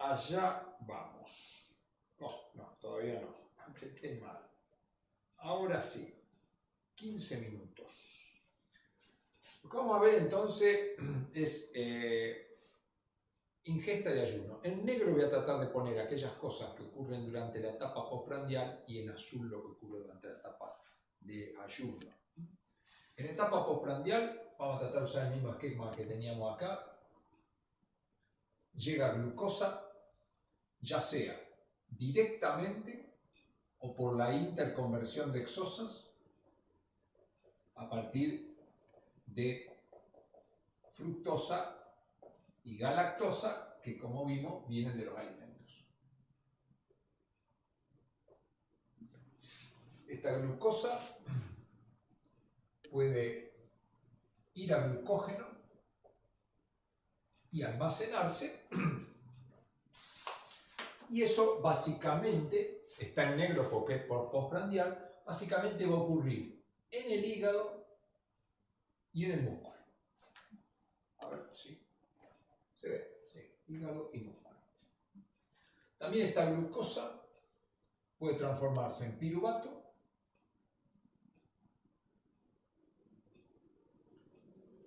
allá vamos. No, todavía no. Apreté mal. Ahora sí. 15 minutos. Lo que vamos a ver entonces es ingesta de ayuno. En negro voy a tratar de poner aquellas cosas que ocurren durante la etapa postprandial y en azul lo que ocurre durante la etapa de ayuno. En etapa postprandial vamos a tratar de usar el mismo esquema que teníamos acá. Llega glucosa, ya sea directamente o por la interconversión de exosas a partir de fructosa y galactosa, que como vimos vienen de los alimentos. Esta glucosa puede ir a glucógeno y almacenarse, y eso básicamente está en negro porque es por postprandial. Básicamente va a ocurrir en el hígado y en el músculo. A ver, sí. Se ve, sí. Hígado y músculo. También esta glucosa puede transformarse en piruvato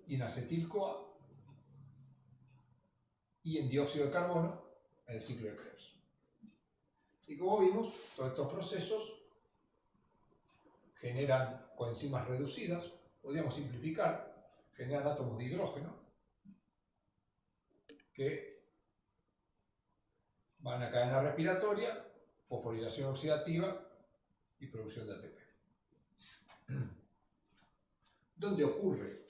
y en acetil-CoA y en dióxido de carbono en el ciclo de Krebs. Y como vimos, todos estos procesos generan coenzimas reducidas, podríamos simplificar, generan átomos de hidrógeno que van a cadena respiratoria, fosforilación oxidativa y producción de ATP. ¿Dónde ocurre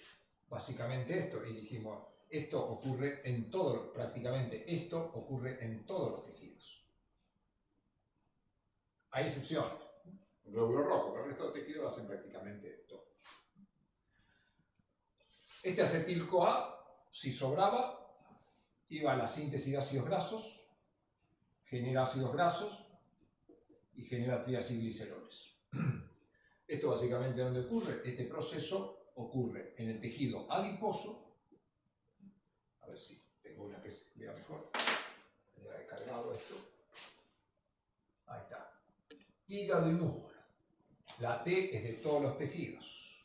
básicamente esto? Y dijimos, esto ocurre en todos, prácticamente esto ocurre en todos los tejidos. Hay excepciones. El glóbulo rojo, pero el resto de los tejidos lo hacen prácticamente todos. Este acetil-CoA, si sobraba, iba a la síntesis de ácidos grasos, genera ácidos grasos y genera triacilgliceroles. Esto básicamente ¿dónde ocurre? Este proceso ocurre en el tejido adiposo. A ver si tengo una que se vea mejor. Ya he cargado esto. Ahí está. Hígado y músculo. La T es de todos los tejidos.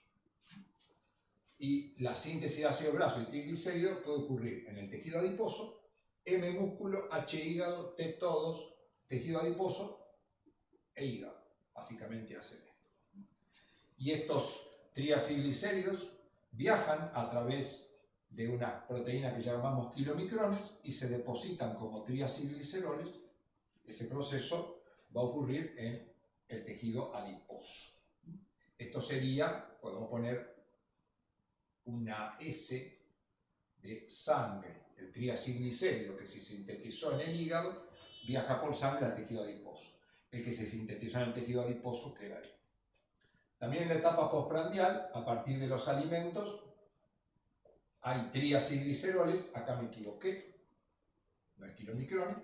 Y la síntesis de ácido graso y triglicéridos puede ocurrir en el tejido adiposo, M músculo, H hígado, T todos, tejido adiposo e hígado. Básicamente hacen esto. Y estos triacilglicéridos viajan a través de una proteína que llamamos kilomicrones y se depositan como triacilgliceroles. Ese proceso va a ocurrir en el tejido adiposo. Esto sería, podemos poner una S de sangre. El triacilglicérido que se sintetizó en el hígado viaja por sangre al tejido adiposo. El que se sintetizó en el tejido adiposo queda ahí. También en la etapa postprandial, a partir de los alimentos, hay triacilgliceroles. Acá me equivoqué, no es kilomicrones.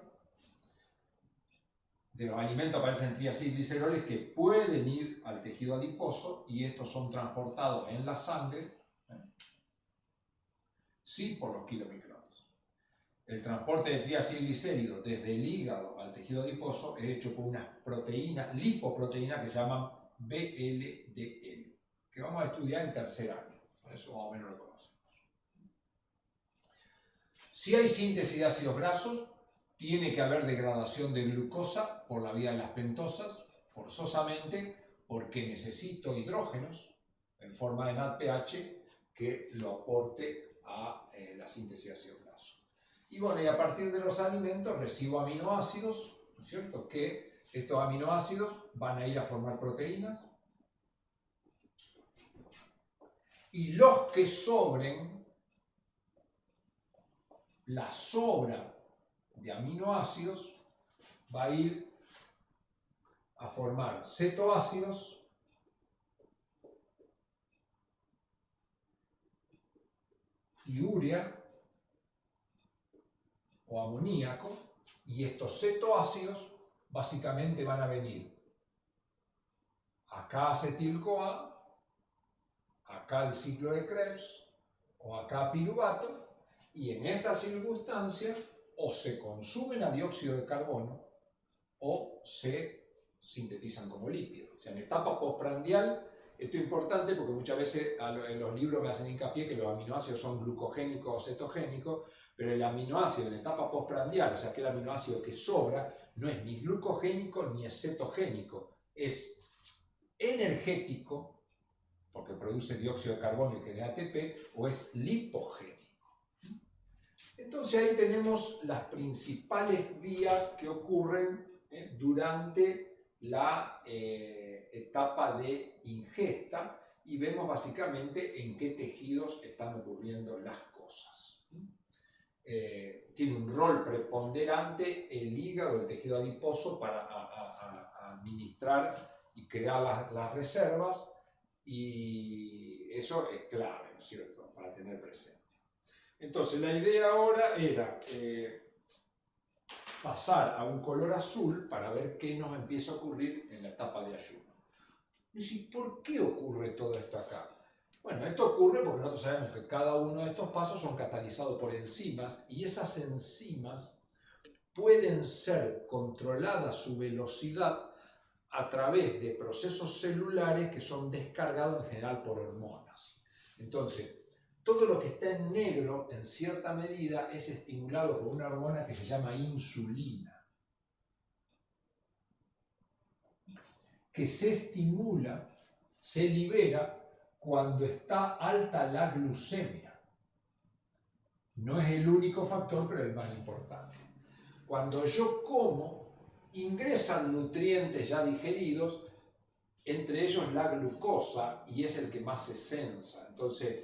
De los alimentos aparecen triacilgliceroles que pueden ir al tejido adiposo y estos son transportados en la sangre, sí, por los kilomicrones. El transporte de triacilglicéridos desde el hígado al tejido adiposo es hecho por unas proteínas, lipoproteínas que se llaman VLDL, que vamos a estudiar en tercer año. Eso más o menos lo conocemos. Si hay síntesis de ácidos grasos, tiene que haber degradación de glucosa por la vía de las pentosas, forzosamente, porque necesito hidrógenos en forma de NADPH que lo aporte a la síntesis de ácidos grasos. Y bueno, y a partir de los alimentos recibo aminoácidos, ¿no es cierto? Que estos aminoácidos van a ir a formar proteínas. Y los que sobren, la sobra de aminoácidos va a ir a formar cetoácidos y urea o amoníaco, y estos cetoácidos básicamente van a venir acá acetil-CoA, acá el ciclo de Krebs o acá piruvato, y en esta circunstancia o se consumen a dióxido de carbono o se sintetizan como lípidos. O sea, en etapa postprandial, esto es importante porque muchas veces en los libros me hacen hincapié que los aminoácidos son glucogénicos o cetogénicos, pero el aminoácido en etapa postprandial, o sea, aquel aminoácido que sobra, no es ni glucogénico ni es cetogénico, es energético, porque produce dióxido de carbono y genera ATP, o es lipogénico. Entonces ahí tenemos las principales vías que ocurren durante la etapa de ingesta y vemos básicamente en qué tejidos están ocurriendo las cosas. Tiene un rol preponderante el hígado, el tejido adiposo para administrar y crear las reservas, y eso es clave, ¿no es cierto?, para tener presente. Entonces la idea ahora era pasar a un color azul para ver qué nos empieza a ocurrir en la etapa de ayuno. Y decir, ¿por qué ocurre todo esto acá? Bueno, esto ocurre porque nosotros sabemos que cada uno de estos pasos son catalizados por enzimas, y esas enzimas pueden ser controladas su velocidad a través de procesos celulares que son descargados en general por hormonas. Entonces, todo lo que está en negro, en cierta medida, es estimulado por una hormona que se llama insulina, que se estimula, se libera cuando está alta la glucemia. No es el único factor, pero el más importante. Cuando yo como, ingresan nutrientes ya digeridos, entre ellos la glucosa, y es el que más se sensa. Entonces,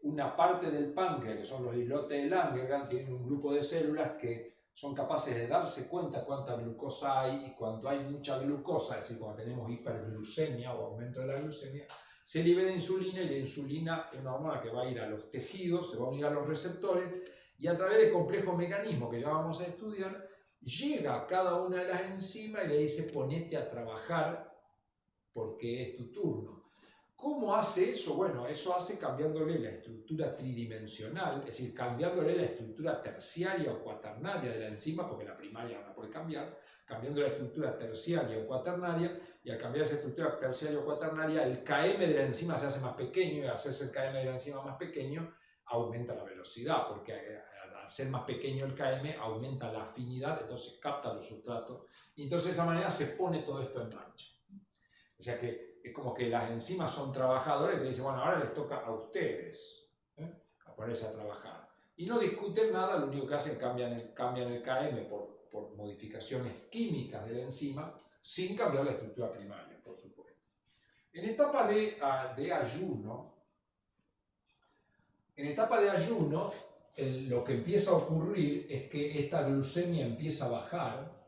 una parte del páncreas, que son los islotes de Langerhans, tienen un grupo de células que son capaces de darse cuenta cuánta glucosa hay, y cuando hay mucha glucosa, es decir, cuando tenemos hiperglucemia o aumento de la glucemia, se libera insulina, y la insulina es una hormona que va a ir a los tejidos, se va a unir a los receptores, y a través de complejos mecanismos que ya vamos a estudiar, llega a cada una de las enzimas y le dice, ponete a trabajar porque es tu turno. ¿Cómo hace eso? Bueno, eso hace cambiándole la estructura tridimensional, es decir, cambiándole la estructura terciaria o cuaternaria de la enzima, porque la primaria no la puede cambiar, cambiando la estructura terciaria o cuaternaria, y al cambiar esa estructura terciaria o cuaternaria, el km de la enzima se hace más pequeño, y al hacerse el km de la enzima más pequeño, aumenta la velocidad, porque al ser más pequeño el km, aumenta la afinidad, entonces capta los sustratos, y entonces de esa manera se pone todo esto en marcha. O sea que es como que las enzimas son trabajadores que dicen, bueno, ahora les toca a ustedes a ponerse a trabajar. Y no discuten nada, lo único que hacen, cambian el KM por modificaciones químicas de la enzima, sin cambiar la estructura primaria, por supuesto. En etapa de ayuno, lo que empieza a ocurrir es que esta glucemia empieza a bajar.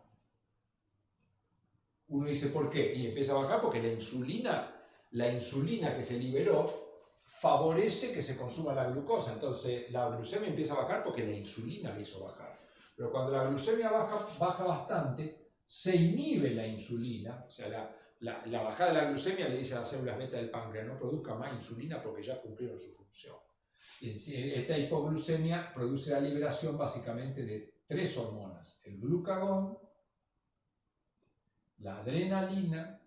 Uno dice, ¿por qué? Y empieza a bajar porque la insulina que se liberó favorece que se consuma la glucosa. Entonces la glucemia empieza a bajar porque la insulina le hizo bajar. Pero cuando la glucemia baja bastante, se inhibe la insulina. O sea, la bajada de la glucemia le dice a las células beta del páncreas, no produzca más insulina porque ya cumplieron su función. Y esta hipoglucemia produce la liberación básicamente de 3 hormonas: el glucagón, la adrenalina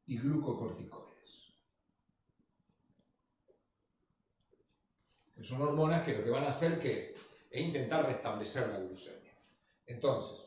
y glucocorticoides. Que son hormonas que lo que van a hacer es intentar restablecer la glucemia. Entonces,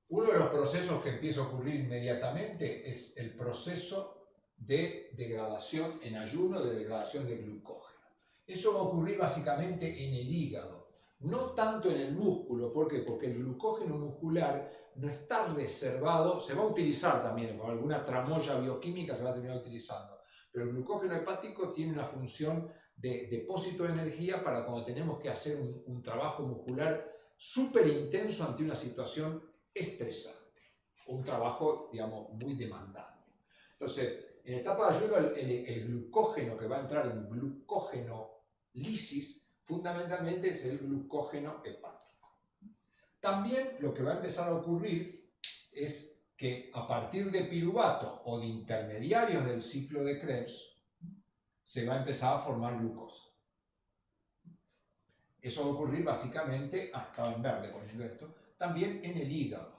uno de los procesos que empieza a ocurrir inmediatamente es el proceso de degradación en ayuno, de degradación de glucógeno. Eso va a ocurrir básicamente en el hígado, no tanto en el músculo. ¿Por qué? Porque el glucógeno muscular no está reservado, se va a utilizar también, con alguna tramoya bioquímica se va a terminar utilizando, pero el glucógeno hepático tiene una función de depósito de energía para cuando tenemos que hacer un trabajo muscular súper intenso ante una situación estresante, un trabajo, digamos, muy demandante. Entonces, en etapa de ayuno, el glucógeno que va a entrar en glucógeno-lisis fundamentalmente es el glucógeno hepático. También lo que va a empezar a ocurrir es que a partir de piruvato o de intermediarios del ciclo de Krebs se va a empezar a formar glucosa. Eso va a ocurrir básicamente, estaba en verde poniendo esto, también en el hígado.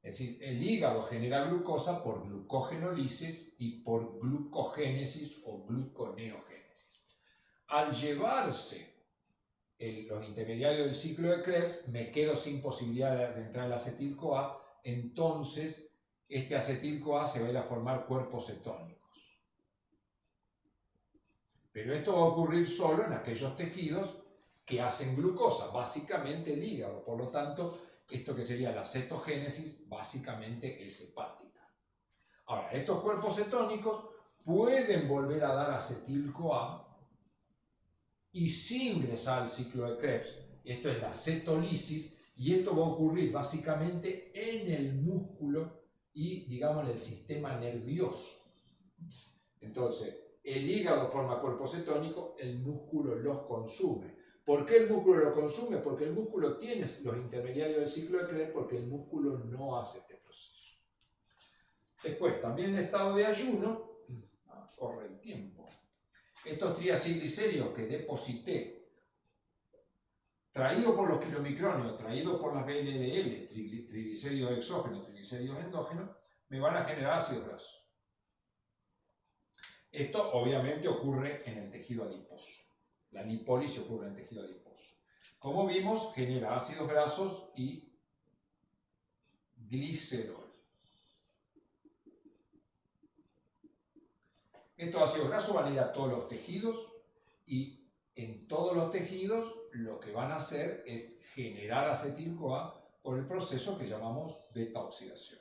Es decir, el hígado genera glucosa por glucogenólisis y por glucogénesis o gluconeogénesis. Al llevarse los intermediarios del ciclo de Krebs, me quedo sin posibilidad de entrar el acetil-CoA, entonces este acetil-CoA se va a ir a formar cuerpos cetónicos. Pero esto va a ocurrir solo en aquellos tejidos que hacen glucosa, básicamente el hígado. Por lo tanto, esto que sería la cetogénesis, básicamente es hepática. Ahora, estos cuerpos cetónicos pueden volver a dar acetil-CoA y sin ingresar al ciclo de Krebs. Esto es la cetólisis y esto va a ocurrir básicamente en el músculo y, digamos, en el sistema nervioso. Entonces, el hígado forma cuerpos cetónicos, el músculo los consume. ¿Por qué el músculo lo consume? Porque el músculo tiene los intermediarios del ciclo de Krebs, porque el músculo no hace este proceso. Después, también en estado de ayuno, corre el tiempo, estos triacilglicéridos que deposité, traídos por los kilomicronios, traídos por las VLDL, triglicéridos exógenos, triglicéridos endógenos, me van a generar ácidos grasos. Esto obviamente ocurre en el tejido adiposo. La lipólisis ocurre en el tejido adiposo. Como vimos, genera ácidos grasos y glicerol. Estos ácidos grasos van a ir a todos los tejidos y en todos los tejidos lo que van a hacer es generar acetil-CoA por el proceso que llamamos beta-oxidación.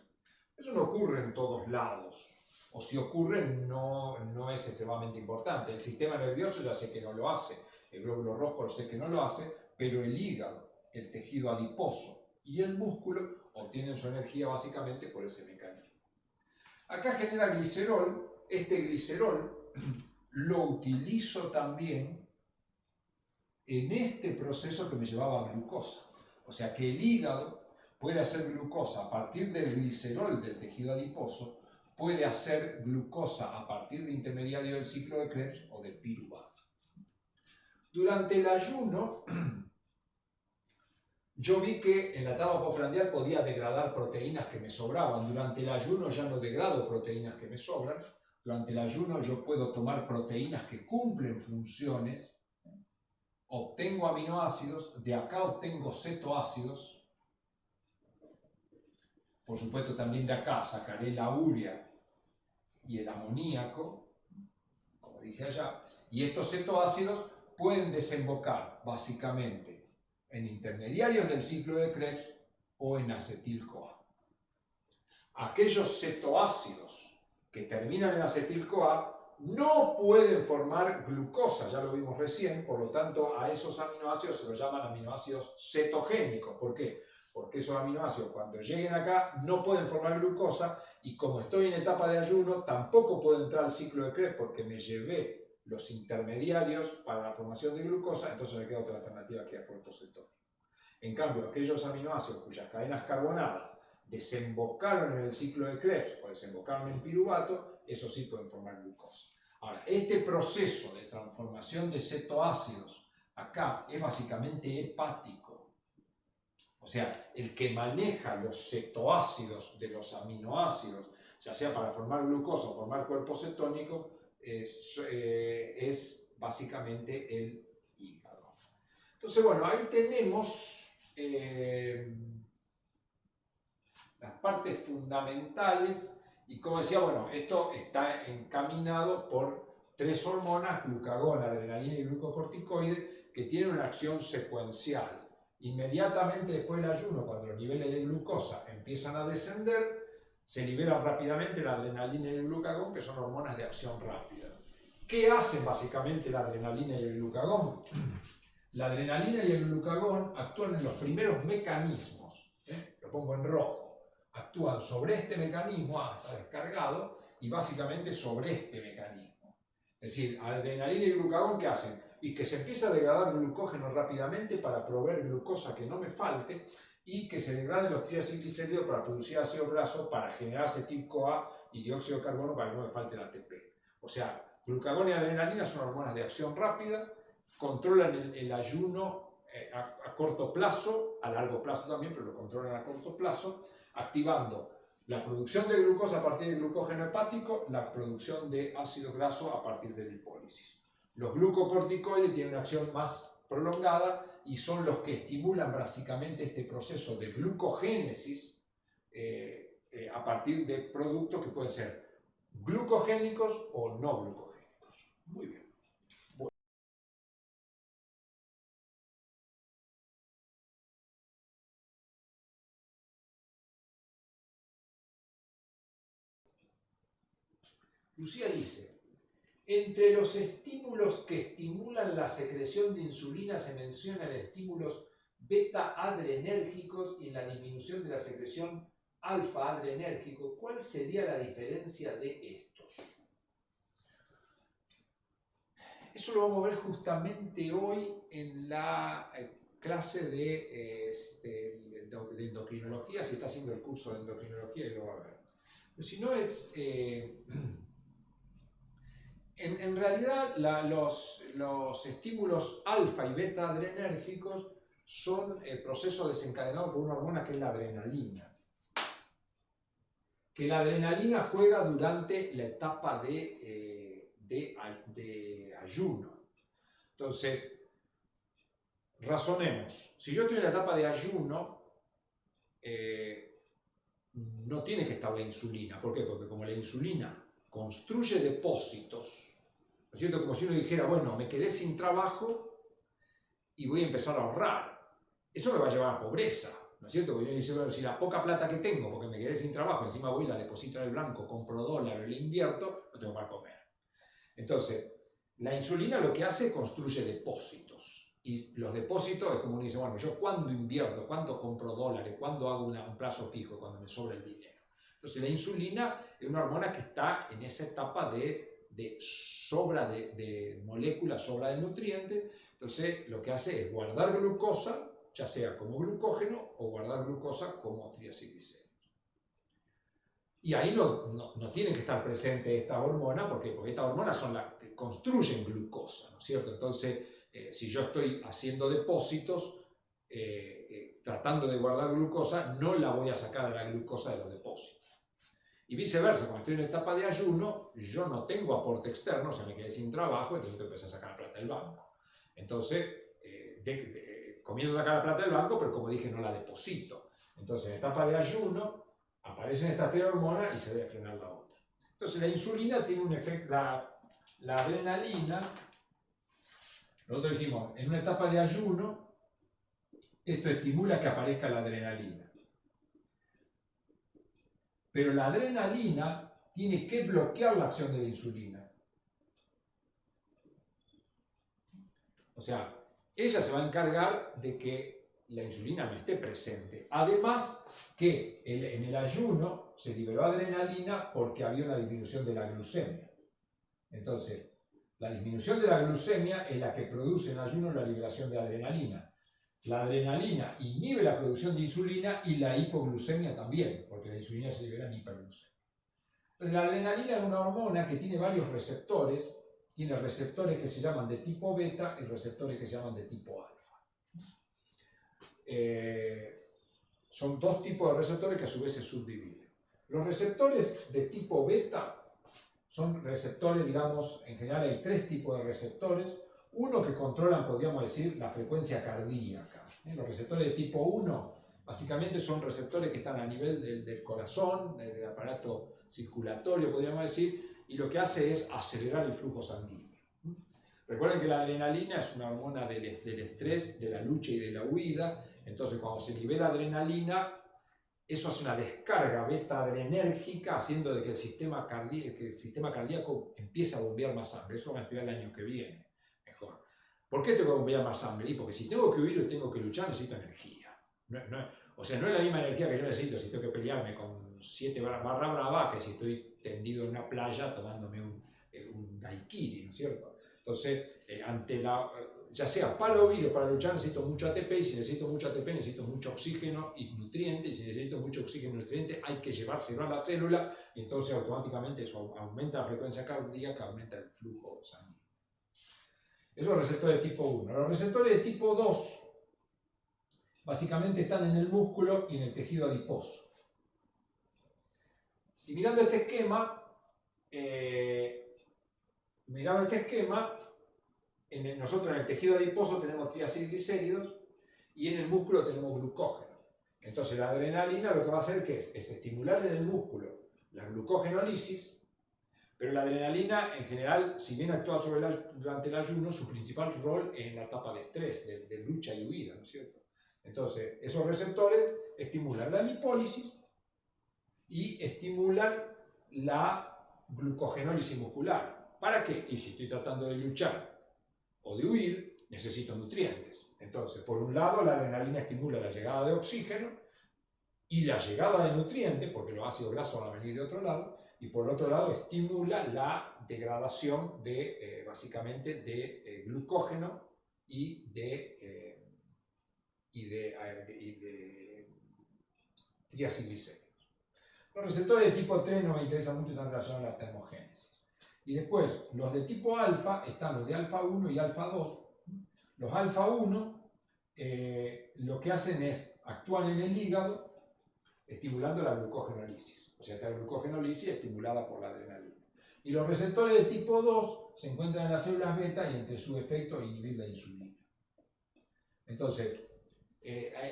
Eso no ocurre en todos lados. O si ocurre, no es extremadamente importante. El sistema nervioso ya sé que no lo hace, el glóbulo rojo sé que no lo hace, pero el hígado, el tejido adiposo y el músculo obtienen su energía básicamente por ese mecanismo. Acá genera glicerol. Este glicerol lo utilizo también en este proceso que me llevaba a glucosa. O sea que el hígado puede hacer glucosa a partir del glicerol del tejido adiposo, puede hacer glucosa a partir de intermediario del ciclo de Krebs o de piruvato. Durante el ayuno, yo vi que en la etapa postprandial podía degradar proteínas que me sobraban. Durante el ayuno ya no degrado proteínas que me sobran. Durante el ayuno yo puedo tomar proteínas que cumplen funciones, obtengo aminoácidos, de acá obtengo cetoácidos. Por supuesto también de acá sacaré la urea y el amoníaco, como dije allá, y estos cetoácidos pueden desembocar básicamente en intermediarios del ciclo de Krebs o en acetil-CoA. Aquellos cetoácidos que terminan en acetil-CoA no pueden formar glucosa, ya lo vimos recién, por lo tanto a esos aminoácidos se los llaman aminoácidos cetogénicos. ¿Por qué? Porque esos aminoácidos cuando lleguen acá no pueden formar glucosa y como estoy en etapa de ayuno tampoco puedo entrar al ciclo de Krebs porque me llevé los intermediarios para la formación de glucosa, entonces me queda otra alternativa que es cuerpos cetónicos. En cambio, aquellos aminoácidos cuyas cadenas carbonadas desembocaron en el ciclo de Krebs o desembocaron en piruvato, eso sí pueden formar glucosa. Ahora, este proceso de transformación de cetoácidos acá es básicamente hepático. O sea, el que maneja los cetoácidos de los aminoácidos, ya sea para formar glucosa o formar cuerpos cetónicos, es básicamente el hígado. Entonces, bueno, ahí tenemos las partes fundamentales y como decía, bueno, esto está encaminado por tres hormonas, glucagón, adrenalina y glucocorticoide, que tienen una acción secuencial. Inmediatamente después del ayuno, cuando los niveles de glucosa empiezan a descender, se liberan rápidamente la adrenalina y el glucagón, que son hormonas de acción rápida. ¿Qué hacen básicamente la adrenalina y el glucagón? La adrenalina y el glucagón actúan en los primeros mecanismos, lo pongo en rojo, actúan sobre este mecanismo, está descargado, y básicamente sobre este mecanismo. Es decir, adrenalina y glucagón, ¿qué hacen? Y que se empieza a degradar glucógeno rápidamente para proveer glucosa que no me falte, y que se degraden los triacilglicéridos para producir ácido graso, para generar acetil-CoA y dióxido de carbono para que no me falte el ATP. O sea, glucagón y adrenalina son hormonas de acción rápida, controlan el ayuno a corto plazo, a largo plazo también, pero lo controlan a corto plazo, activando la producción de glucosa a partir del glucógeno hepático, la producción de ácido graso a partir de la lipólisis. Los glucocorticoides tienen una acción más prolongada y son los que estimulan básicamente este proceso de glucogénesis a partir de productos que pueden ser glucogénicos o no glucogénicos. Muy bien. Lucía dice, entre los estímulos que estimulan la secreción de insulina se mencionan estímulos beta-adrenérgicos y la disminución de la secreción alfa-adrenérgico. ¿Cuál sería la diferencia de estos? Eso lo vamos a ver justamente hoy en la clase de endocrinología, si está haciendo el curso de endocrinología y lo va a ver. Pero si no es... En realidad, los estímulos alfa y beta adrenérgicos son el proceso desencadenado por una hormona que es la adrenalina. Que la adrenalina juega durante la etapa de ayuno. Entonces, razonemos. Si yo estoy en la etapa de ayuno, no tiene que estar la insulina. ¿Por qué? Porque como la insulina construye depósitos, ¿no es cierto? Como si uno dijera, bueno, me quedé sin trabajo y voy a empezar a ahorrar. Eso me va a llevar a pobreza, ¿no es cierto? Porque uno dice, bueno, si la poca plata que tengo, porque me quedé sin trabajo, encima voy y la deposito en el banco, compro dólar, le invierto, no tengo para comer. Entonces, la insulina lo que hace es construye depósitos. Y los depósitos es como uno dice, bueno, yo cuándo invierto, cuándo compro dólares, cuándo hago un plazo fijo, cuando me sobra el dinero. Entonces la insulina es una hormona que está en esa etapa de sobra de moléculas, sobra de nutrientes. Entonces lo que hace es guardar glucosa, ya sea como glucógeno o guardar glucosa como triacilglicéridos. Y ahí no tienen que estar presentes estas hormonas, porque estas hormonas son las que construyen glucosa, ¿no es cierto? Entonces, si yo estoy haciendo depósitos, tratando de guardar glucosa, no la voy a sacar a la glucosa de los depósitos. Y viceversa, cuando estoy en etapa de ayuno, yo no tengo aporte externo, o sea, me quedé sin trabajo, entonces tengo que empezar a sacar la plata del banco. Entonces, comienzo a sacar la plata del banco, pero como dije, no la deposito. Entonces, en etapa de ayuno, aparecen estas tres hormonas y se debe frenar la otra. Entonces, la insulina tiene un efecto, la adrenalina, nosotros dijimos, en una etapa de ayuno, esto estimula que aparezca la adrenalina. Pero la adrenalina tiene que bloquear la acción de la insulina. O sea, ella se va a encargar de que la insulina no esté presente. Además, que en el ayuno se liberó adrenalina porque había una disminución de la glucemia. Entonces, la disminución de la glucemia es la que produce en ayuno la liberación de adrenalina. La adrenalina inhibe la producción de insulina y la hipoglucemia también, porque la insulina se libera en hiperglucemia. Entonces, la adrenalina es una hormona que tiene varios receptores. Tiene receptores que se llaman de tipo beta y receptores que se llaman de tipo alfa. Son dos tipos de receptores que a su vez se subdividen. Los receptores de tipo beta son receptores, digamos, en general hay tres tipos de receptores. Uno que controlan, podríamos decir, la frecuencia cardíaca. Los receptores de tipo 1 básicamente son receptores que están a nivel del corazón, del aparato circulatorio, podríamos decir, y lo que hace es acelerar el flujo sanguíneo. Recuerden que la adrenalina es una hormona del estrés, de la lucha y de la huida. Entonces, cuando se libera adrenalina, eso hace una descarga beta-adrenérgica, haciendo de que el sistema cardíaco empiece a bombear más sangre. Eso va a estudiar el año que viene, mejor. ¿Por qué tengo que bombear más sangre? Y porque si tengo que huir o tengo que luchar, necesito energía. O sea, no es la misma energía que yo necesito si tengo que pelearme con 7 barra brava que si estoy tendido en una playa tomándome un daiquiri, ¿no es cierto? Entonces, ya sea para huir o para luchar, necesito mucho ATP, y si necesito mucho ATP necesito mucho oxígeno y nutrientes, y si necesito mucho oxígeno y nutrientes hay que llevárselo a la célula, y entonces automáticamente eso aumenta la frecuencia cardíaca, aumenta el flujo sanguíneo. Esos receptores de tipo 1. Los receptores de tipo 2 básicamente están en el músculo y en el tejido adiposo. Y mirando este esquema, nosotros en el tejido adiposo tenemos triacilglicéridos y en el músculo tenemos glucógeno. Entonces la adrenalina lo que va a hacer es estimular en el músculo la glucogenólisis, pero la adrenalina en general, si bien actúa durante el ayuno, su principal rol es en la etapa de estrés, de lucha y huida, ¿no es cierto? Entonces esos receptores estimulan la lipólisis y estimulan la glucogenólisis muscular. ¿Para qué? Y si estoy tratando de luchar o de huir, necesito nutrientes. Entonces, por un lado, la adrenalina estimula la llegada de oxígeno y la llegada de nutrientes, porque los ácidos grasos van a venir de otro lado, y por otro lado estimula la degradación de, básicamente, de glucógeno y de triacilglicéridos. Los receptores de tipo 3 no me interesan mucho, están relacionados a la termogénesis. Y después, los de tipo alfa, están los de alfa 1 y alfa 2. Los alfa 1 lo que hacen es actuar en el hígado estimulando la glucogenólisis. O sea, esta glucogenólisis estimulada por la adrenalina. Y los receptores de tipo 2 se encuentran en las células beta y entre su efecto inhibir la insulina. Entonces,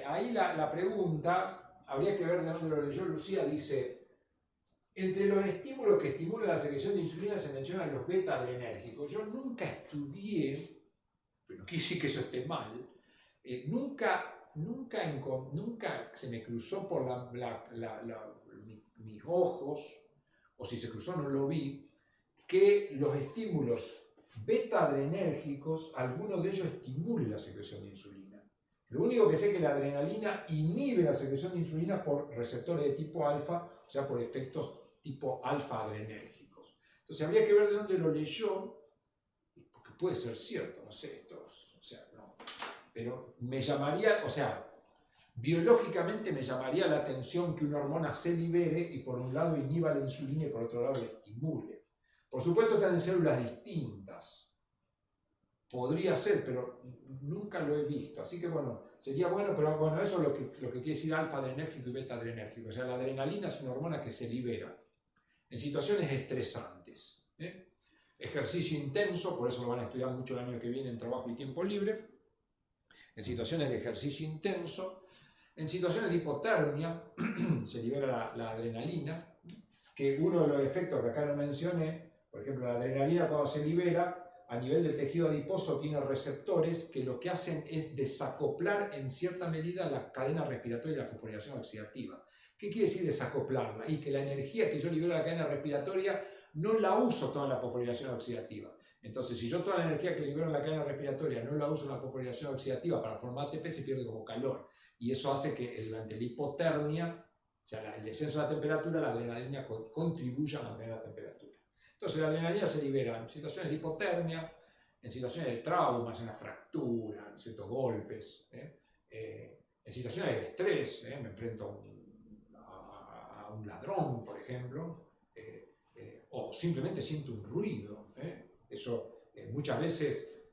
ahí la pregunta, habría que ver de dónde lo leyó Lucía, dice, entre los estímulos que estimulan la secreción de insulina se mencionan los beta-adrenérgicos. Yo nunca estudié, pero no quiere decir que eso esté mal, nunca se me cruzó por mis ojos, o si se cruzó no lo vi, que los estímulos beta-adrenérgicos, alguno de ellos estimule la secreción de insulina. Lo único que sé es que la adrenalina inhibe la secreción de insulina por receptores de tipo alfa, o sea, por efectos tipo alfa-adrenérgicos. Entonces habría que ver de dónde lo leyó, porque puede ser cierto, no sé, no. Pero me llamaría, biológicamente me llamaría la atención que una hormona se libere y por un lado inhiba la insulina y por otro lado la estimule. Por supuesto están en células distintas. Podría ser, pero nunca lo he visto. Así que bueno, sería bueno, pero bueno, eso es lo que quiere decir alfa-adrenérgico y beta-adrenérgico. O sea, la adrenalina es una hormona que se libera en situaciones estresantes. Ejercicio intenso, por eso lo van a estudiar mucho el año que viene en trabajo y tiempo libre. En situaciones de ejercicio intenso, en situaciones de hipotermia, se libera la adrenalina, que uno de los efectos que acá no mencioné, por ejemplo, la adrenalina cuando se libera, a nivel del tejido adiposo tiene receptores que lo que hacen es desacoplar en cierta medida la cadena respiratoria y la fosforilación oxidativa. ¿Qué quiere decir desacoplarla? Y que la energía que yo libero a la cadena respiratoria no la uso toda en la fosforilación oxidativa. Entonces, si yo toda la energía que libero en la cadena respiratoria no la uso en la fosforilación oxidativa para formar ATP, se pierde como calor. Y eso hace que durante la hipotermia, o sea, el descenso de la temperatura, la adrenalina contribuye a mantener la temperatura. Entonces, la adrenalina se libera en situaciones de hipotermia, en situaciones de traumas, en una fractura, en ciertos golpes, en situaciones de estrés, me enfrento a un ladrón, por ejemplo, o simplemente siento un ruido. Eso muchas veces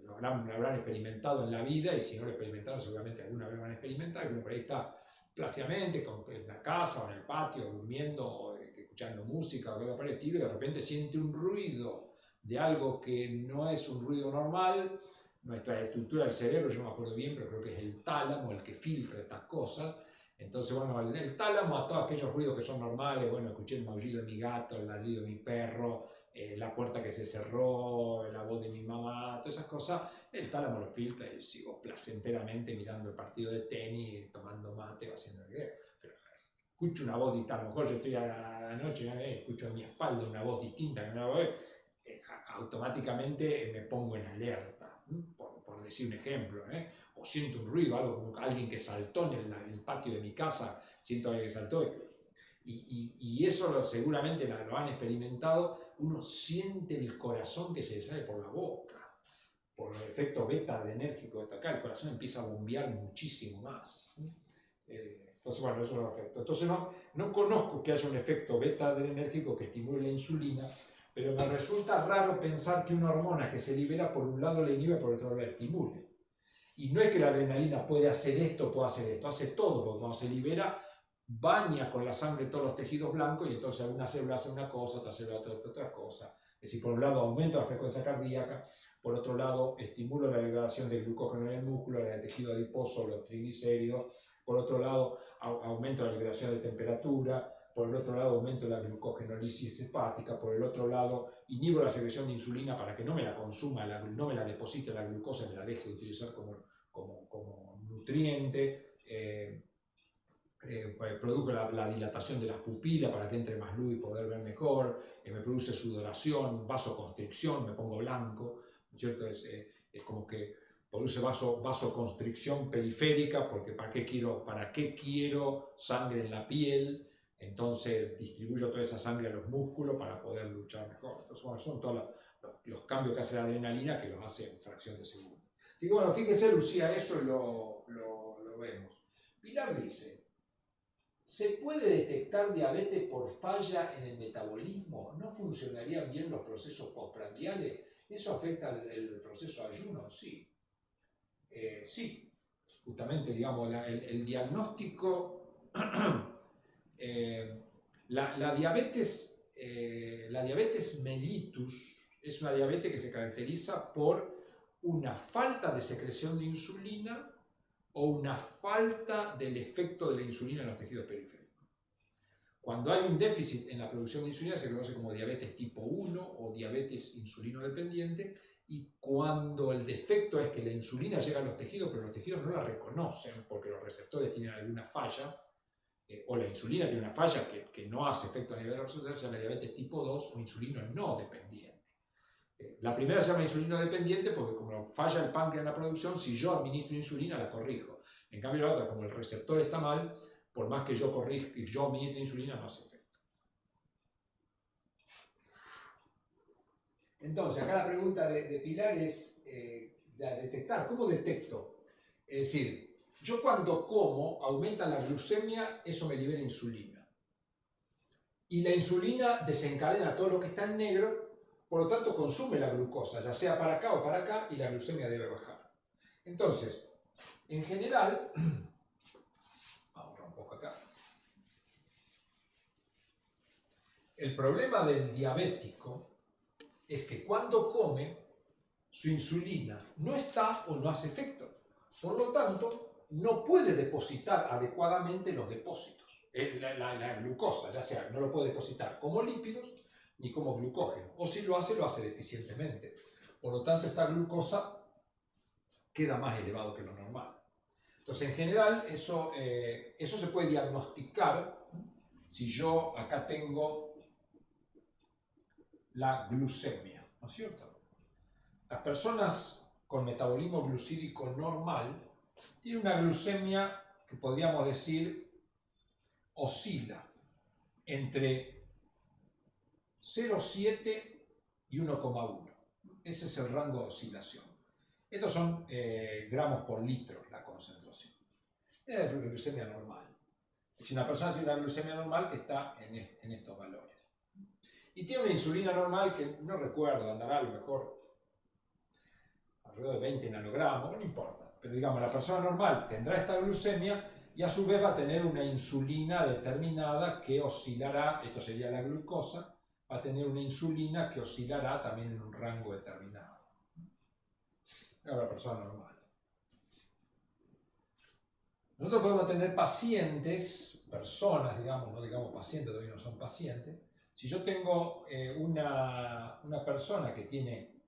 lo habrán experimentado en la vida, y si no lo experimentaron seguramente alguna vez lo van a experimentar, que uno por ahí está plácidamente en la casa o en el patio durmiendo o escuchando música o algo por el estilo, y de repente siente un ruido de algo que no es un ruido normal. Nuestra estructura del cerebro, yo no me acuerdo bien, pero creo que es el tálamo el que filtra estas cosas. Entonces, bueno, el tálamo a todos aquellos ruidos que son normales, bueno, escuché el maullido de mi gato, el ladrido de mi perro, la puerta que se cerró, la voz de mi mamá, todas esas cosas, el tálamo lo filtra y sigo placenteramente mirando el partido de tenis, tomando mate o haciendo el que. Pero escucho una voz distinta, a lo mejor yo estoy a la noche y escucho en mi espalda una voz distinta que no la voy, automáticamente me pongo en alerta, por decir un ejemplo, o siento un ruido, algo como alguien que saltó en el patio de mi casa, siento a alguien que saltó, y eso seguramente lo han experimentado. Uno siente el corazón que se le sale por la boca, por el efecto beta-adrenérgico de acá, el corazón empieza a bombear muchísimo más. Entonces, bueno, eso es un efecto. Entonces, no conozco que haya un efecto beta-adrenérgico que estimule la insulina, pero me resulta raro pensar que una hormona que se libera por un lado la inhibe, por otro lado la estimule. Y no es que la adrenalina puede hacer esto, puede hacer esto, hace todo, porque cuando se libera baña con la sangre todos los tejidos blancos y entonces una célula hace una cosa, otra célula hace otra cosa. Es decir, por un lado aumento la frecuencia cardíaca, por otro lado estimulo la degradación de glucógeno en el músculo, en el tejido adiposo, los triglicéridos, por otro lado aumento la liberación de temperatura, por el otro lado aumento la glucogenólisis hepática, por el otro lado inhibo la secreción de insulina para que no me la consuma, no me la deposite la glucosa, me la deje de utilizar como nutriente. Produzco la dilatación de las pupilas para que entre más luz y poder ver mejor, me produce sudoración, vasoconstricción, me pongo blanco, ¿no es cierto? Es como que produce vasoconstricción periférica, porque ¿para qué quiero sangre en la piel? Entonces distribuyo toda esa sangre a los músculos para poder luchar mejor. Entonces, bueno, son todos los cambios que hace la adrenalina que los hace en fracción de segundo. Así que bueno, fíjese, Lucía, eso lo vemos. Pilar dice: ¿se puede detectar diabetes por falla en el metabolismo? ¿No funcionarían bien los procesos postprandiales? ¿Eso afecta el proceso de ayuno? Sí. Sí. Justamente, digamos, el diagnóstico, la diabetes mellitus es una diabetes que se caracteriza por una falta de secreción de insulina o una falta del efecto de la insulina en los tejidos periféricos. Cuando hay un déficit en la producción de insulina se conoce como diabetes tipo 1 o diabetes insulino dependiente, y cuando el defecto es que la insulina llega a los tejidos, pero los tejidos no la reconocen porque los receptores tienen alguna falla, o la insulina tiene una falla que no hace efecto a nivel de los receptores, se llama diabetes tipo 2 o insulino no dependiente. La primera se llama insulino dependiente porque como falla el páncreas en la producción, si yo administro insulina la corrijo. En cambio la otra, como el receptor está mal, por más que yo administre insulina no hace efecto. Entonces, acá la pregunta de Pilar es de detectar. ¿Cómo detecto? Es decir, yo cuando como aumenta la glucemia, eso me libera insulina. Y la insulina desencadena todo lo que está en negro, por lo tanto consume la glucosa, ya sea para acá o para acá, y la glucemia debe bajar. Entonces, en general, vamos a un poco acá. El problema del diabético es que cuando come, su insulina no está o no hace efecto. Por lo tanto, no puede depositar adecuadamente los depósitos. La glucosa, ya sea, no lo puede depositar como lípidos ni como glucógeno. O si lo hace deficientemente. Por lo tanto, esta glucosa queda más elevado que lo normal. Entonces, en general, eso se puede diagnosticar si yo acá tengo la glucemia, ¿no es cierto? Las personas con metabolismo glucídico normal tienen una glucemia que podríamos decir oscila entre 0,7 y 1,1. Ese es el rango de oscilación. Estos son gramos por litro la concentración. Es la glucemia normal. Si una persona tiene una glucemia normal que está en estos valores. Y tiene una insulina normal que no recuerdo, andará a lo mejor alrededor de 20 nanogramos, no importa. Pero digamos, la persona normal tendrá esta glucemia y a su vez va a tener una insulina determinada que oscilará, esto sería la glucosa, va a tener una insulina que oscilará también en un rango determinado. Es la persona normal. Nosotros podemos tener pacientes, personas, digamos, no digamos pacientes, todavía no son pacientes. Si yo tengo una persona que tiene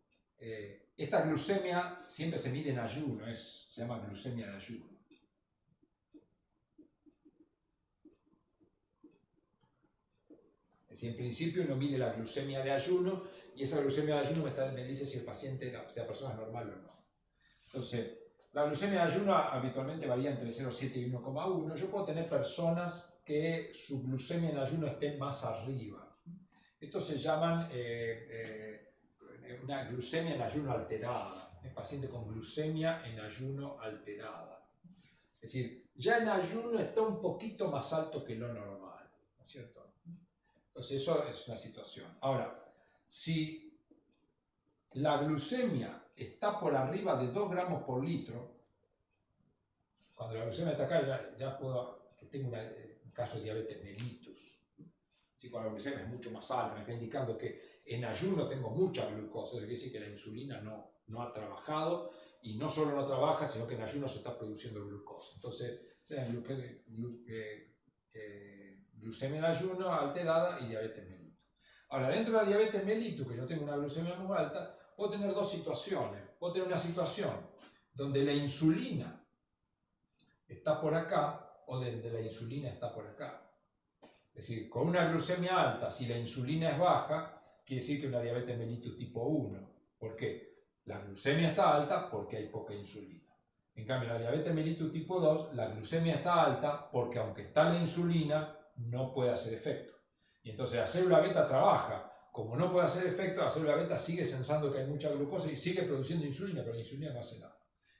esta glucemia, siempre se mide en ayuno, se llama glucemia de ayuno. Es decir, en principio uno mide la glucemia de ayuno y esa glucemia de ayuno me dice si el paciente, la persona es normal o no. Entonces, la glucemia de ayuno habitualmente varía entre 0,7 y 1,1. Yo puedo tener personas que su glucemia en ayuno esté más arriba. Estos se llaman una glucemia en ayuno alterada. El paciente con glucemia en ayuno alterada. Es decir, ya en ayuno está un poquito más alto que lo normal, ¿no es cierto? Entonces eso es una situación. Ahora, Si la glucemia está por arriba de 2 gramos por litro, cuando la glucemia está acá ya puedo, que tengo un caso de diabetes mellitus. Si cuando la glucemia es mucho más alta, me está indicando que en ayuno tengo mucha glucosa, eso quiere decir que la insulina no ha trabajado, y no solo no trabaja, sino que en ayuno se está produciendo glucosa. Entonces, sea glucemia en ayuno alterada y diabetes mellitus. Ahora, dentro de la diabetes mellitus, que yo tengo una glucemia muy alta, puedo tener dos situaciones. Puedo tener una situación donde la insulina está por acá o donde la insulina está por acá. Es decir, con una glucemia alta, si la insulina es baja, quiere decir que una diabetes mellitus tipo 1. ¿Por qué? La glucemia está alta porque hay poca insulina. En cambio, la diabetes mellitus tipo 2, la glucemia está alta porque aunque está la insulina, no puede hacer efecto. Y entonces la célula beta trabaja. Como no puede hacer efecto, la célula beta sigue sensando que hay mucha glucosa y sigue produciendo insulina, pero la insulina no hace nada.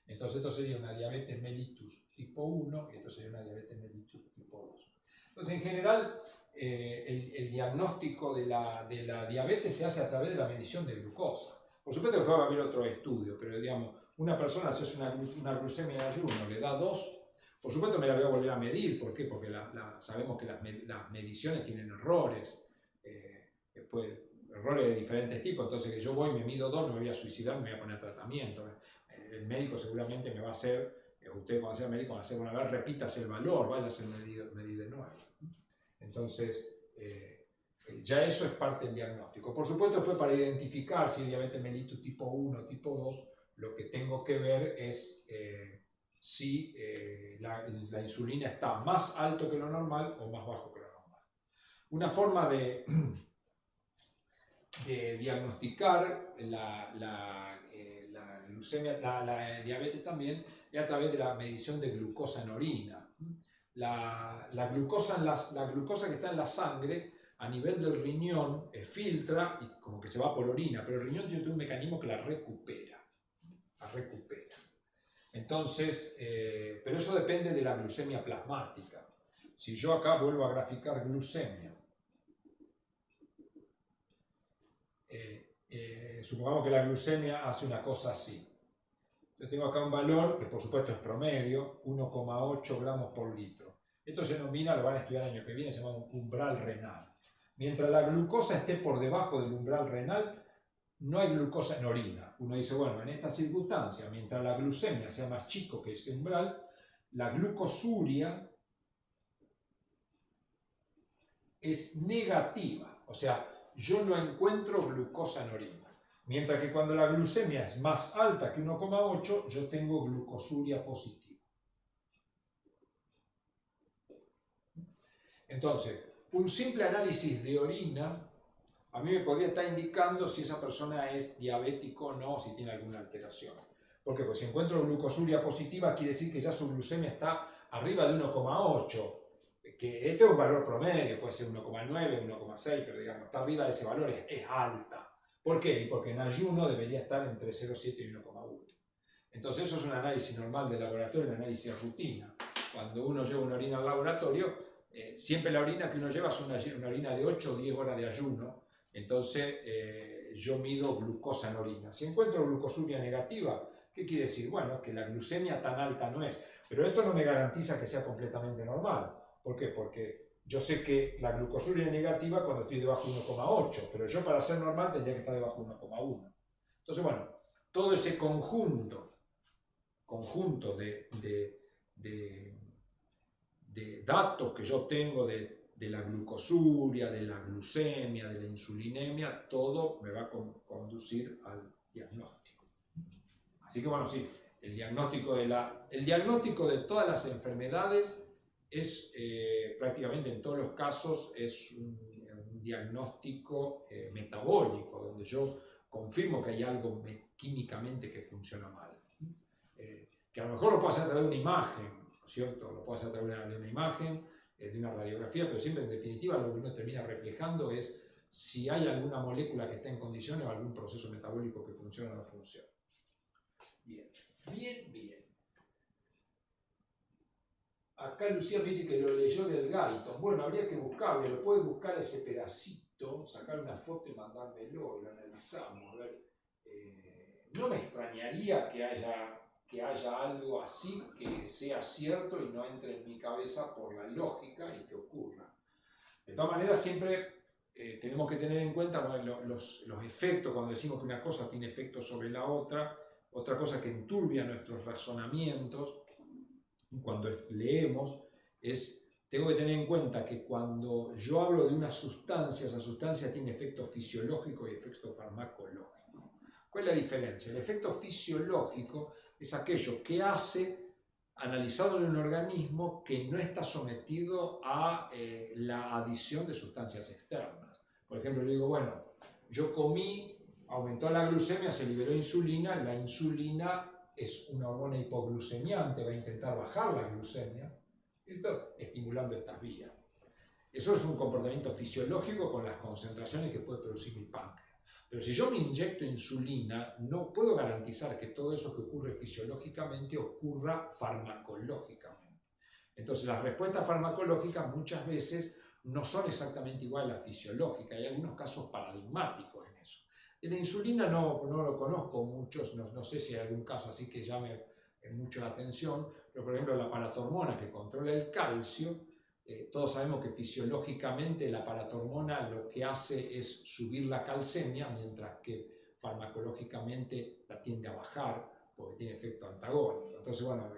Entonces esto sería una diabetes mellitus tipo 1 y esto sería una diabetes mellitus tipo 2. Entonces, en general, el diagnóstico de la diabetes se hace a través de la medición de glucosa. Por supuesto que puede haber otro estudio, pero digamos, una persona si hace una glucemia de ayuno, le da 2, por supuesto me la voy a volver a medir. ¿Por qué? Porque sabemos que las mediciones tienen errores, errores de diferentes tipos, entonces que yo voy, me mido 2, no me voy a suicidar, me voy a poner tratamiento. El médico seguramente me va a hacer, usted cuando sea médico va a hacer, bueno, a ver, repítase el valor, vaya a ser medido de nuevo. Entonces, ya eso es parte del diagnóstico. Por supuesto, después para identificar si es diabetes mellitus tipo 1 o tipo 2, lo que tengo que ver es si la insulina está más alto que lo normal o más bajo que lo normal. Una forma de diagnosticar la glucemia, la diabetes también, es a través de la medición de glucosa en orina. La glucosa que está en la sangre a nivel del riñón filtra y como que se va por orina, pero el riñón tiene un mecanismo que la recupera. Entonces, pero eso depende de la glucemia plasmática. Si yo acá vuelvo a graficar glucemia, supongamos que la glucemia hace una cosa así. Yo tengo acá un valor que por supuesto es promedio, 1,8 gramos por litro. Esto se denomina, lo van a estudiar el año que viene, se llama un umbral renal. Mientras la glucosa esté por debajo del umbral renal, no hay glucosa en orina. Uno dice, bueno, en esta circunstancia, mientras la glucemia sea más chico que ese umbral, la glucosuria es negativa. O sea, yo no encuentro glucosa en orina. Mientras que cuando la glucemia es más alta que 1,8, yo tengo glucosuria positiva. Entonces, un simple análisis de orina a mí me podría estar indicando si esa persona es diabético o no, si tiene alguna alteración. ¿Por qué? Pues si encuentro glucosuria positiva, quiere decir que ya su glucemia está arriba de 1,8. Que este es un valor promedio, puede ser 1,9, 1,6, pero digamos, está arriba de ese valor, es alta. ¿Por qué? Porque en ayuno debería estar entre 0,7 y 1,1. Entonces eso es un análisis normal de laboratorio, un análisis de rutina. Cuando uno lleva una orina al laboratorio, siempre la orina que uno lleva es una orina de 8 o 10 horas de ayuno. Entonces yo mido glucosa en orina. Si encuentro glucosuria negativa, ¿qué quiere decir? Bueno, que la glucemia tan alta no es. Pero esto no me garantiza que sea completamente normal. ¿Por qué? Porque yo sé que la glucosuria es negativa cuando estoy debajo de 1,8, pero yo para ser normal tendría que estar debajo de 1,1. Entonces, bueno, todo ese conjunto de datos que yo tengo de la glucosuria, de la glucemia, de la insulinemia, todo me va a conducir al diagnóstico. Así que bueno, sí, el diagnóstico de todas las enfermedades es prácticamente en todos los casos es un diagnóstico metabólico, donde yo confirmo que hay algo químicamente que funciona mal. Que a lo mejor lo puedo hacer a través de una imagen, ¿no es cierto? Lo puedo hacer a través de una imagen, de una radiografía, pero siempre en definitiva lo que uno termina reflejando es si hay alguna molécula que está en condiciones o algún proceso metabólico que funciona o no funciona. Bien. Acá Lucía me dice que lo leyó del Guyton. Bueno, habría que buscarlo, lo puede buscar ese pedacito visto, sacar una foto y mandármelo, lo analizamos, a ver. No me extrañaría que haya algo así que sea cierto y no entre en mi cabeza por la lógica y que ocurra. De todas maneras, siempre tenemos que tener en cuenta, bueno, los efectos, cuando decimos que una cosa tiene efectos sobre la otra cosa que enturbia nuestros razonamientos, cuando leemos, tengo que tener en cuenta que cuando yo hablo de una sustancia, esa sustancia tiene efecto fisiológico y efecto farmacológico. ¿Cuál es la diferencia? El efecto fisiológico es aquello que hace, analizado en un organismo, que no está sometido a la adición de sustancias externas. Por ejemplo, yo digo, bueno, yo comí, aumentó la glucemia, se liberó insulina, la insulina es una hormona hipoglucemiante, va a intentar bajar la glucemia, estimulando estas vías. Eso es un comportamiento fisiológico con las concentraciones que puede producir mi páncreas. Pero si yo me inyecto insulina, no puedo garantizar que todo eso que ocurre fisiológicamente ocurra farmacológicamente. Entonces, las respuestas farmacológicas muchas veces no son exactamente igual a las fisiológicas. Hay algunos casos paradigmáticos en eso. De la insulina no lo conozco muchos, no sé si hay algún caso así que llame mucho la atención, pero por ejemplo la paratormona que controla el calcio, todos sabemos que fisiológicamente la paratormona lo que hace es subir la calcemia, mientras que farmacológicamente la tiende a bajar porque tiene efecto antagónico. Entonces, bueno,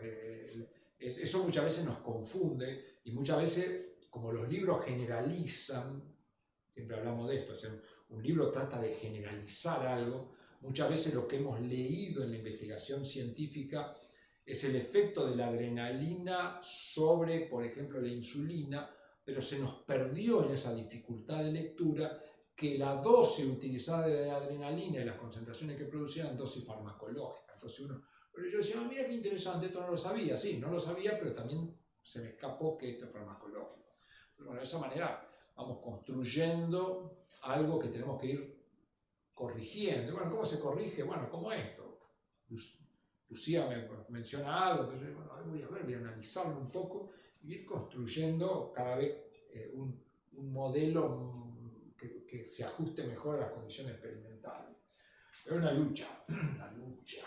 eso muchas veces nos confunde y muchas veces, como los libros generalizan, siempre hablamos de esto, o sea, un libro trata de generalizar algo, muchas veces lo que hemos leído en la investigación científica es el efecto de la adrenalina sobre, por ejemplo, la insulina, pero se nos perdió en esa dificultad de lectura que la dosis utilizada de adrenalina y las concentraciones que producían dosis farmacológicas. Entonces pero yo decía, mira qué interesante, esto no lo sabía. Sí, no lo sabía, pero también se me escapó que esto es farmacológico. Pero bueno, de esa manera vamos construyendo algo que tenemos que ir corrigiendo. Bueno, ¿cómo se corrige? Bueno, como esto. Lucía me menciona algo, entonces voy a analizarlo un poco y ir construyendo cada vez un modelo que se ajuste mejor a las condiciones experimentales. Es una lucha, una lucha.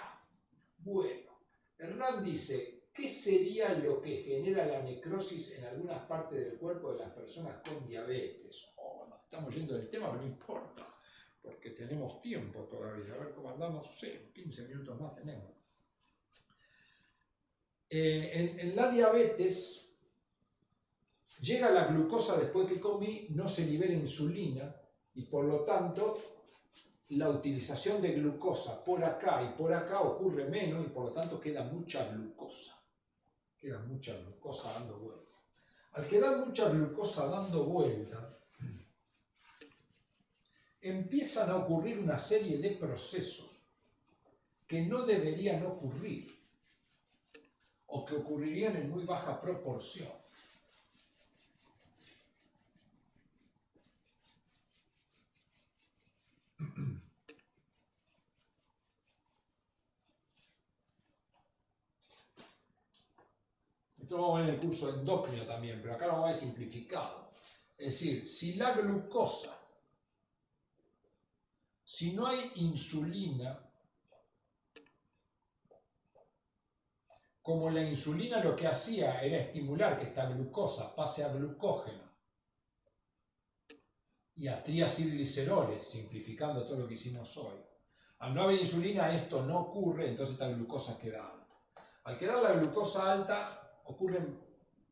Bueno, Hernán dice, ¿qué sería lo que genera la necrosis en algunas partes del cuerpo de las personas con diabetes? Nos estamos yendo del tema, pero no importa, porque tenemos tiempo todavía. A ver cómo andamos, sí, 15 minutos más tenemos. En la diabetes, llega la glucosa después que comí, no se libera insulina y por lo tanto la utilización de glucosa por acá y por acá ocurre menos y por lo tanto queda mucha glucosa. Queda mucha glucosa dando vuelta. Al quedar mucha glucosa dando vuelta, empiezan a ocurrir una serie de procesos que no deberían ocurrir o que ocurrirían en muy baja proporción. Esto lo vamos a ver en el curso de endocrino también, pero acá lo vamos a ver simplificado. Es decir, si la glucosa, si no hay insulina, como la insulina lo que hacía era estimular que esta glucosa pase a glucógeno y a triacilgliceroles, simplificando todo lo que hicimos hoy. Al no haber insulina esto no ocurre, entonces esta glucosa queda alta. Al quedar la glucosa alta ocurren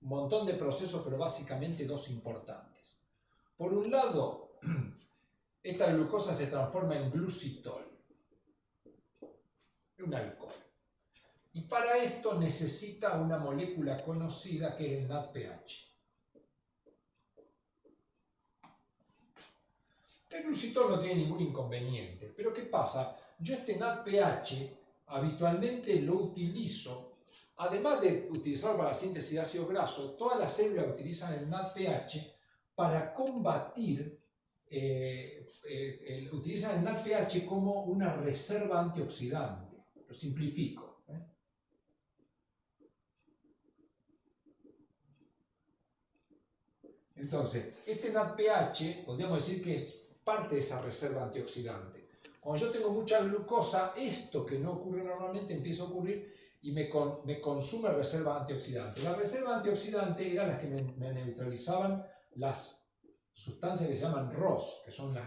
un montón de procesos, pero básicamente dos importantes. Por un lado, esta glucosa se transforma en glucitol, un alcohol. Y para esto necesita una molécula conocida que es el NADPH. El glucitol no tiene ningún inconveniente, pero ¿qué pasa? Yo este NADPH habitualmente lo utilizo, además de utilizarlo para la síntesis de ácido graso, todas las células utilizan el NADPH para combatir, utilizan el NADPH como una reserva antioxidante. Lo simplifico. Entonces, este NADPH podríamos decir que es parte de esa reserva antioxidante. Cuando yo tengo mucha glucosa, esto que no ocurre normalmente empieza a ocurrir y me consume reserva antioxidante. La reserva antioxidante eran las que me neutralizaban las sustancias que se llaman ROS, que son las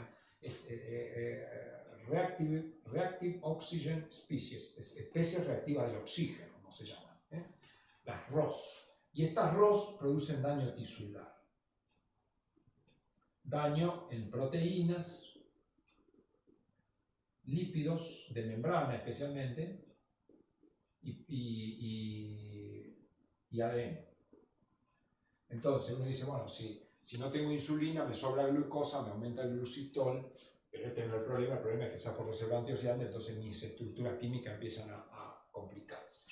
Reactive Oxygen Species, especies reactivas del oxígeno, como se llaman, las ROS. Y estas ROS producen daño tisular. Daño en proteínas, lípidos de membrana especialmente, y ADN. Entonces uno dice, bueno, si no tengo insulina, me sobra glucosa, me aumenta el glucitol, pero este no es el problema es que sea por reserva antioxidante, entonces mis estructuras químicas empiezan a complicarse.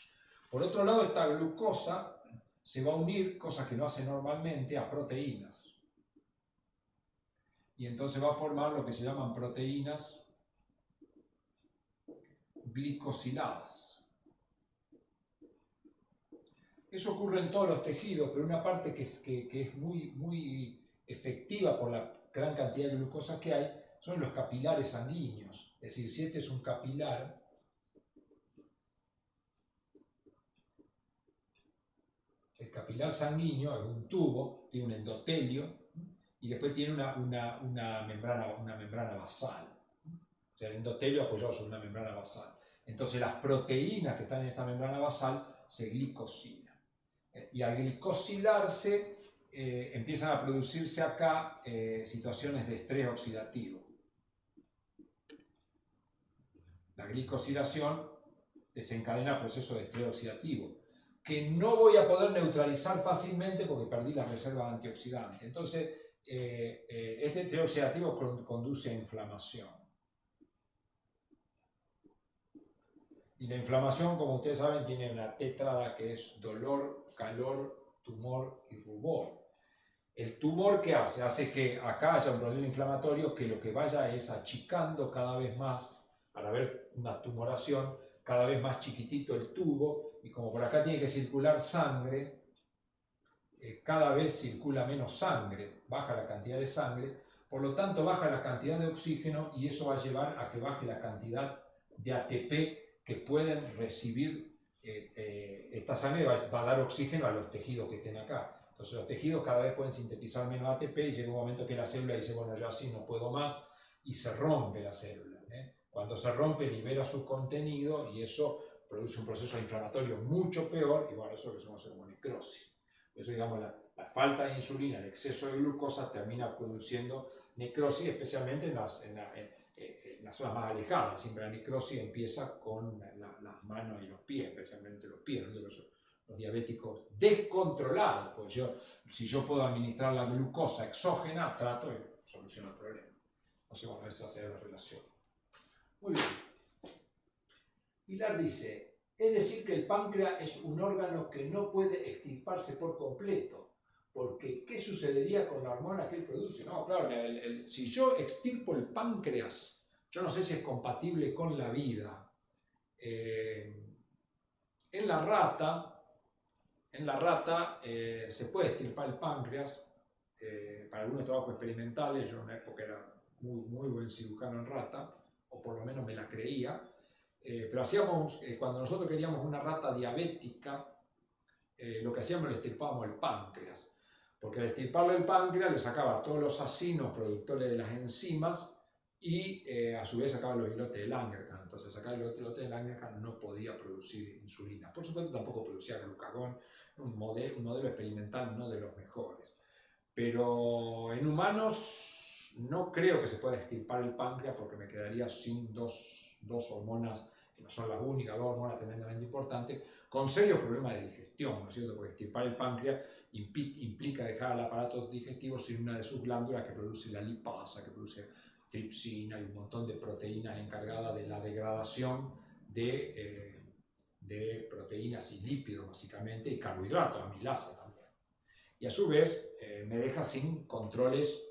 Por otro lado, esta glucosa se va a unir, cosa que no hace normalmente, a proteínas. Y entonces va a formar lo que se llaman proteínas glicosiladas. Eso ocurre en todos los tejidos, pero una parte que es muy efectiva por la gran cantidad de glucosa que hay son los capilares sanguíneos. Es decir, si este es un capilar, el capilar sanguíneo es un tubo, tiene un endotelio y después tiene una membrana basal. O sea, el endotelio apoyado sobre una membrana basal. Entonces las proteínas que están en esta membrana basal se glicosilan. Y al glicosilarse empiezan a producirse acá situaciones de estrés oxidativo. La glicosilación desencadena procesos de estrés oxidativo que no voy a poder neutralizar fácilmente porque perdí la reserva antioxidante. Entonces, este estrés oxidativo conduce a inflamación. Y la inflamación, como ustedes saben, tiene una tétrada que es dolor, calor, tumor y rubor. El tumor, ¿qué hace? Hace que acá haya un proceso inflamatorio que lo que vaya es achicando cada vez más, al haber una tumoración, cada vez más chiquitito el tubo, y como por acá tiene que circular sangre, cada vez circula menos sangre, baja la cantidad de sangre, por lo tanto baja la cantidad de oxígeno y eso va a llevar a que baje la cantidad de ATP que pueden recibir esta sangre, va a dar oxígeno a los tejidos que estén acá. Entonces los tejidos cada vez pueden sintetizar menos ATP y llega un momento que la célula dice, bueno, yo así no puedo más, y se rompe la célula. Cuando se rompe libera su contenido y eso produce un proceso inflamatorio mucho peor, y bueno, eso que se conoce como necrosis. Por eso, digamos, la falta de insulina, el exceso de glucosa termina produciendo necrosis, especialmente en las zonas más alejadas. Siempre la necrosis empieza con las manos y los pies, especialmente los pies, ¿no? Los diabéticos descontrolados, pues si yo puedo administrar la glucosa exógena, trato y soluciono el problema. Entonces, bueno, esa sería la relación. Muy bien. Pilar dice, es decir que el páncreas es un órgano que no puede extirparse por completo, porque ¿qué sucedería con la hormona que él produce? No, claro, si yo extirpo el páncreas, yo no sé si es compatible con la vida. En la rata se puede extirpar el páncreas para algunos trabajos experimentales. Yo en una época era muy buen cirujano en rata, o por lo menos me la creía, pero hacíamos, cuando nosotros queríamos una rata diabética, lo que hacíamos le extirpábamos el páncreas, porque al extirparle el páncreas le sacaba todos los acinos productores de las enzimas y a su vez sacaba los islotes de Langerhans. Entonces sacar el islote de Langerhans no podía producir insulina. Por supuesto tampoco producía glucagón, un modelo experimental no de los mejores. Pero en humanos no creo que se pueda extirpar el páncreas porque me quedaría sin dos hormonas, que no son las únicas, dos hormonas tremendamente importantes, con serios problemas de digestión, ¿no es cierto? Porque extirpar el páncreas implica dejar al aparato digestivo sin una de sus glándulas que produce la lipasa, que produce tripsina y un montón de proteínas encargadas de la degradación de proteínas y lípidos, básicamente, y carbohidratos, amilasa también. Y a su vez me deja sin controles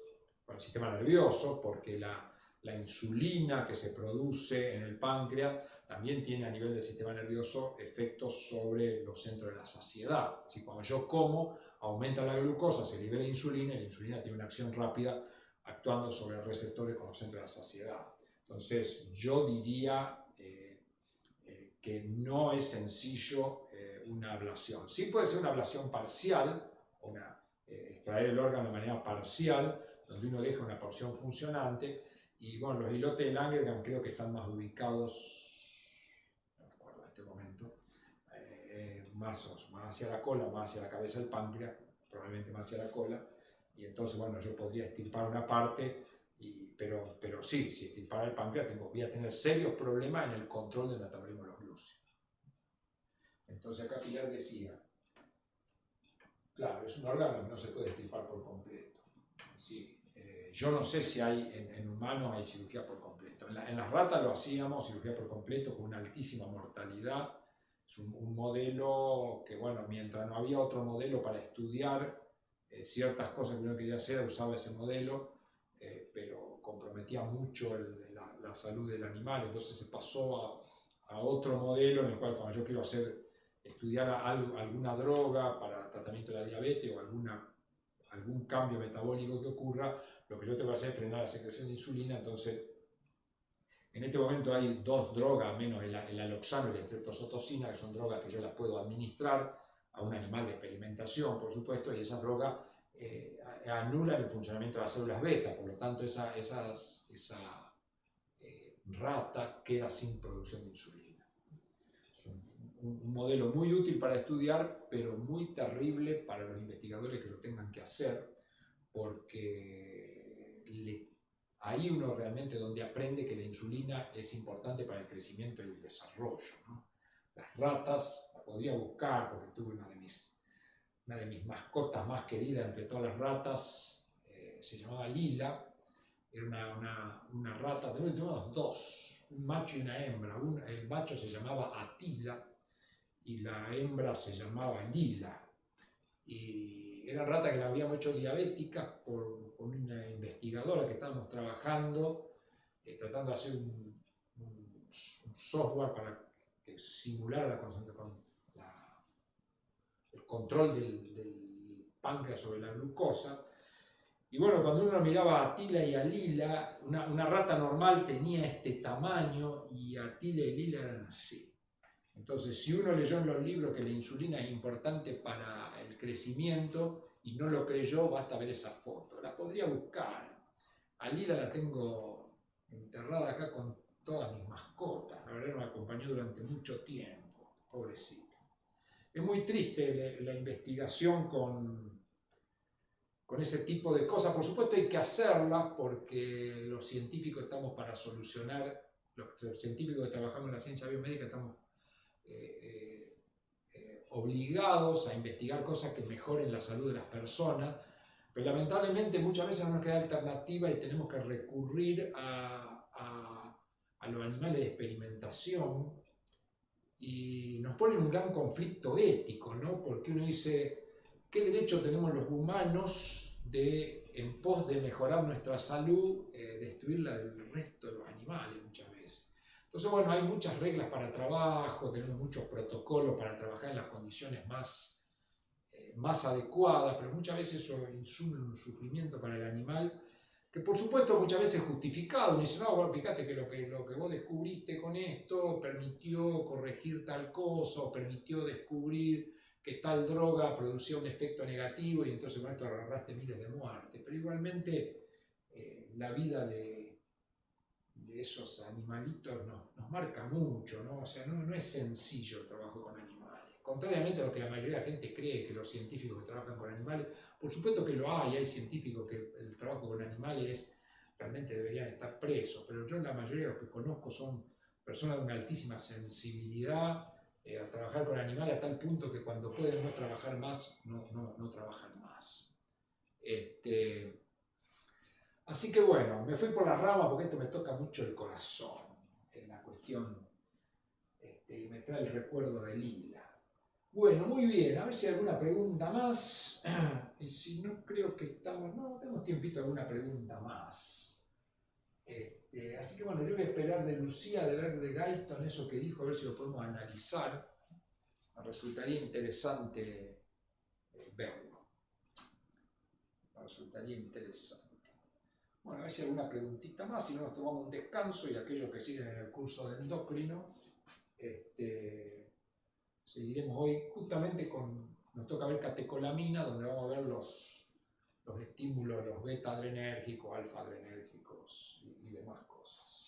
para el sistema nervioso, porque la insulina que se produce en el páncreas también tiene a nivel del sistema nervioso efectos sobre los centros de la saciedad. Así cuando yo como, aumenta la glucosa, se libera insulina y la insulina tiene una acción rápida actuando sobre receptores con los centros de la saciedad. Entonces yo diría que no es sencillo una ablación. Sí puede ser una ablación parcial, extraer el órgano de manera parcial, donde uno deja una porción funcionante, y bueno, los islotes de Langerhans creo que están más ubicados, no recuerdo en este momento, más hacia la cola, más hacia la cabeza del páncreas, probablemente más hacia la cola, y entonces bueno, yo podría extirpar una parte, pero sí, si extirpara el páncreas voy a tener serios problemas en el control del metabolismo de los glúcidos. Entonces acá Pilar decía, claro, es un órgano que no se puede extirpar por completo. Sí, yo no sé si hay en humanos hay cirugía por completo. En las ratas lo hacíamos, cirugía por completo, con una altísima mortalidad. Es un modelo que, bueno, mientras no había otro modelo para estudiar ciertas cosas que uno quería hacer, usaba ese modelo, pero comprometía mucho la salud del animal. Entonces se pasó a otro modelo en el cual, cuando yo quiero estudiar alguna droga para tratamiento de la diabetes o algún cambio metabólico que ocurra, lo que yo tengo que hacer es frenar la secreción de insulina. Entonces, en este momento hay dos drogas, menos el aloxano y la estreptozotocina, que son drogas que yo las puedo administrar a un animal de experimentación, por supuesto, y esas drogas anulan el funcionamiento de las células beta, por lo tanto esa rata queda sin producción de insulina. Es un modelo muy útil para estudiar, pero muy terrible para los investigadores que lo tengan que hacer, porque ahí uno realmente donde aprende que la insulina es importante para el crecimiento y el desarrollo, ¿no? Las ratas, la podría buscar porque tuve una de mis mascotas más queridas entre todas las ratas, se llamaba Lila. Era una rata, tenemos dos, un macho y una hembra. El macho se llamaba Atila y la hembra se llamaba Lila. Y era rata que la habíamos hecho diabética por una investigadora que estábamos trabajando, tratando de hacer un software para que simulara el control del páncreas sobre la glucosa. Y bueno, cuando uno miraba a Atila y a Lila, una rata normal tenía este tamaño y Atila y Lila eran así. Entonces, si uno leyó en los libros que la insulina es importante para el crecimiento y no lo creyó, basta ver esa foto. La podría buscar. A Lila la tengo enterrada acá con todas mis mascotas. La verdad me acompañó durante mucho tiempo, pobrecita. Es muy triste la investigación con ese tipo de cosas. Por supuesto hay que hacerlas porque los científicos estamos para solucionar, los científicos que trabajamos en la ciencia biomédica estamos obligados a investigar cosas que mejoren la salud de las personas, pero lamentablemente muchas veces no nos queda alternativa y tenemos que recurrir a los animales de experimentación, y nos pone en un gran conflicto ético, ¿no? Porque uno dice, ¿qué derecho tenemos los humanos de, en pos de mejorar nuestra salud, destruir la del resto de los animales muchas veces? Entonces, bueno, hay muchas reglas para trabajo, tenemos muchos protocolos para trabajar en las condiciones más adecuadas, pero muchas veces eso insume un sufrimiento para el animal, que por supuesto muchas veces es justificado. Uno dice, no, bueno, fíjate que lo que vos descubriste con esto permitió corregir tal cosa, o permitió descubrir que tal droga producía un efecto negativo y entonces con esto agarraste miles de muertes. Pero igualmente la vida de esos animalitos nos marca mucho, ¿no? O sea, no es sencillo el trabajo con animales. Contrariamente a lo que la mayoría de la gente cree, que los científicos que trabajan con animales, por supuesto que lo hay científicos que el trabajo con animales realmente deberían estar presos, pero yo la mayoría de los que conozco son personas de una altísima sensibilidad al trabajar con animales, a tal punto que cuando pueden no trabajar más, no trabajan más. Así que bueno, me fui por la rama porque esto me toca mucho el corazón, en la cuestión, me trae el recuerdo de Lila. Bueno, muy bien, a ver si hay alguna pregunta más, y si no creo que estamos, no, tenemos tiempito alguna pregunta más. Así que bueno, yo voy a esperar de Lucía, de ver de Guyton eso que dijo, a ver si lo podemos analizar. Me resultaría interesante verlo. resultaría interesante. Bueno, a ver si hay alguna preguntita más, si no nos tomamos un descanso y aquellos que siguen en el curso de endocrino, seguiremos hoy justamente nos toca ver catecolamina, donde vamos a ver los estímulos, los beta adrenérgicos, alfa adrenérgicos y demás cosas.